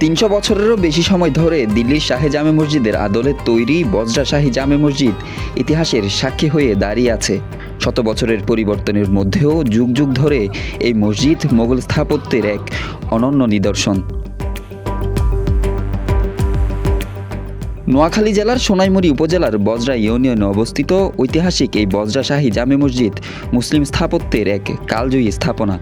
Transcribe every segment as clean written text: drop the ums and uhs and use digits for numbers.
300 বছরেরও বেশি সময় ধরে দিল্লির শাহে জামে মসজিদের আদলে তৈরি বজরা শাহী জামে মসজিদ ইতিহাসের সাক্ষী হয়ে দাঁড়িয়ে আছে। শত বছরের পরিবর্তনের মধ্যেও যুগ যুগ ধরে এই মসজিদ মোগল স্থাপত্যের এক অনন্য নিদর্শন। নোয়াখালী জেলার সোনাইমুড়ি উপজেলার বজরা ইউনিয়নে অবস্থিত ঐতিহাসিক এই বজরা শাহী জামে মসজিদ মুসলিম স্থাপত্যের এক কালজয়ী স্থাপনা।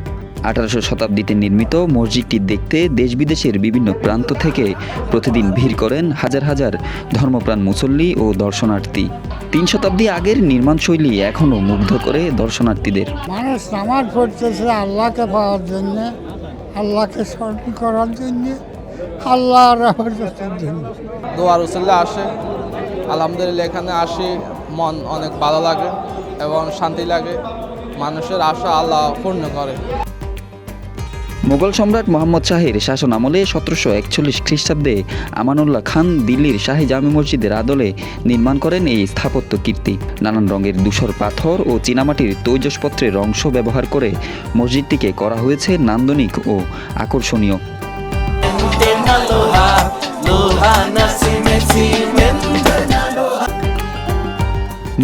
18শো শতাব্দীতে নির্মিত মসজিদটি দেখতে দেশ বিদেশের বিভিন্ন প্রান্ত থেকে প্রতিদিন ভিড় করেন হাজার হাজার ধর্মপ্রাণ মুসল্লি ও দর্শনার্থী। 3 শতাব্দী আগের নির্মাণশৈলী এখনও মুগ্ধ করে দর্শনার্থীদের। মানুষ নামাজ পড়তেছে আল্লাহকে পাওয়ার জন্য, আল্লাহকে স্মরণ করার জন্য, আল্লাহর রহমতের জন্য। দোয়ার উসিলে আসে, আলহামদুলিল্লাহ এখানে আসি, মন অনেক ভালো লাগে এবং শান্তি লাগে। মানুষের আশা আল্লাহ পূর্ণ করে। মোগল সম্রাট মোহাম্মদ শাহের শাসন আমলে 1741 খ্রিস্টাব্দে আমানুল্লাহ খান দিল্লির শাহী জামে মসজিদের আদলে নির্মাণ করেন এই স্থাপত্য কীর্তি। নানান রঙের ধূসর পাথর ও চীনামাটির তৈজসপত্রের অংশ ব্যবহার করে মসজিদটিকে করা হয়েছে নান্দনিক ও আকর্ষণীয়।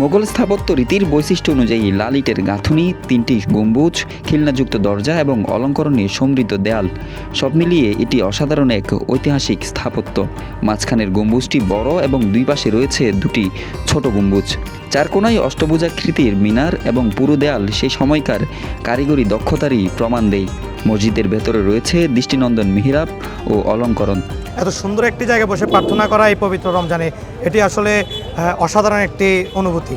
মোগল স্থাপত্য রীতির বৈশিষ্ট্য অনুযায়ী লাল ইটের গাঁথুনি, 3টি গম্বুজ, খিলনাযুক্ত দরজা এবং অলঙ্করণে সমৃদ্ধ দেয়াল, সব মিলিয়ে এটি অসাধারণ এক ঐতিহাসিক স্থাপত্য। মাঝখানের গম্বুজটি বড় এবং দুই পাশে রয়েছে 2টি ছোট গম্বুজ। 4 কোণায় অষ্টভুজাকৃতির মিনার এবং পুরো দেয়াল সেই সময়কার কারিগরি দক্ষতারই প্রমাণ দেয়। মসজিদের ভেতরে রয়েছে দৃষ্টিনন্দন মিহরাব ও অলঙ্করণ। এত সুন্দর একটি জায়গায় বসে প্রার্থনা করা এই পবিত্র রমজানে, এটি আসলে অসাধারণ একটি অনুভূতি।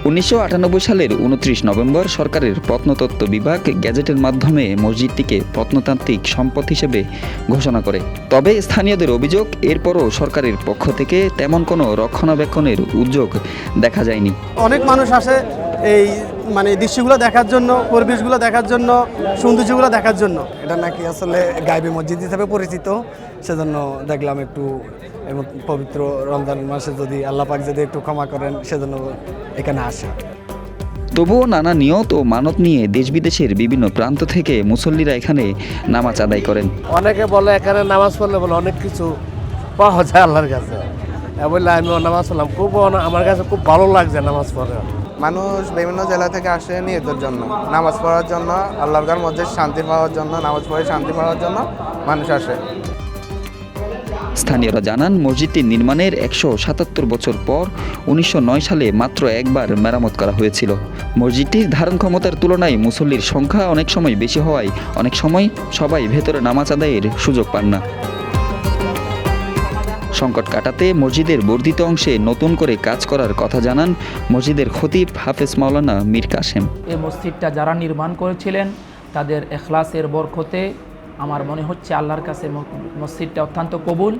1998 সালের 29 নভেম্বর সরকারের প্রত্নতত্ত্ব বিভাগ গ্যাজেটের মাধ্যমে মসজিদটিকে প্রত্নতাত্ত্বিক সম্পদ হিসেবে ঘোষণা করে। তবে স্থানীয়দের অভিযোগ, এরপরও সরকারের পক্ষ থেকে তেমন কোনো রক্ষণাবেক্ষণের উদ্যোগ দেখা যায়নি। অনেক মানুষ আসে এই দৃশ্যগুলো দেখার জন্য, পরিবেশগুলো দেখার জন্য, সৌন্দর্যগুলো দেখার জন্য। এটা নাকি আসলে গায়বী মসজিদ হিসেবে পরিচিত, সেজন্য দেখলাম একটু পবিত্র রমজান মাসে যদি আল্লাহ পাক যদি একটু ক্ষমা করেন, সেজন্য এখানে আসে। তবুও নানা নিয়ত ও মানত নিয়ে দেশ বিদেশের বিভিন্ন প্রান্ত থেকে মুসল্লিরা এখানে নামাজ আদায় করেন। অনেকে বলে এখানে নামাজ পড়লে বলে অনেক কিছু পাওয়া যায় আল্লাহর কাছে। বললে আমিও নামাজ পড়লাম, আমার কাছে খুব ভালো লাগছে নামাজ পড়ে। মানুষ বিভিন্ন জেলা থেকে আসে নিয়তের জন্য, নামাজ পড়ার জন্য, আল্লাহর মধ্যে শান্তি পাওয়ার জন্য, নামাজ পড়ে শান্তি পাওয়ার জন্য মানুষ আসে। স্থানীয়রা জানান, মসজিদটি নির্মাণের 177 বছর পর 1909 সালে মাত্র একবার মেরামত করা হয়েছিল। মসজিদটির ধারণ ক্ষমতার তুলনায় মুসল্লির সংখ্যা অনেক সময় বেশি হওয়ায় অনেক সময় সবাই ভেতরে নামাজ আদায়ের সুযোগ পান না। সংকট কাটাতে মসজিদের বর্ধিত অংশে নতুন করে কাজ করার কথা জানান মসজিদের খতিব হাফেজ মাওলানা মীর কাসেম। এই মসজিদটা যারা নির্মাণ করেছিলেন তাদের এখলাসের বরকতে আমার মনে হচ্ছে আল্লাহর কাছে মসজিদটা অত্যন্ত কবুল।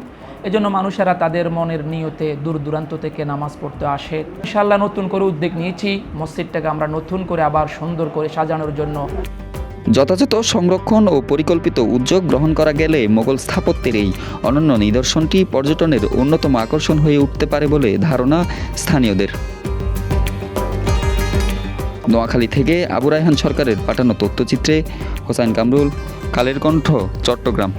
এজন্য মানুষেরা তাদের মনের নিয়তে দূর দূরান্ত থেকে নামাজ পড়তে আসে। ইনশাআল্লাহ নতুন করে উদ্যোগ নিয়েছি মসজিদটাকে আমরা নতুন করে আবার সুন্দর করে সাজানোর জন্য। যথাযথ সংরক্ষণ ও পরিকল্পিত উদ্যোগ গ্রহণ করা গেলে মোগল স্থাপত্যের এই অনন্য নিদর্শনটি পর্যটনের অন্যতম আকর্ষণ হয়ে উঠতে পারে বলে ধারণা স্থানীয়দের। নোয়াখালী থেকে আবু রায়হান সরকারের পাঠানো তথ্যচিত্রে হোসাইন কামরুল, কালের কণ্ঠ, চট্টগ্রাম।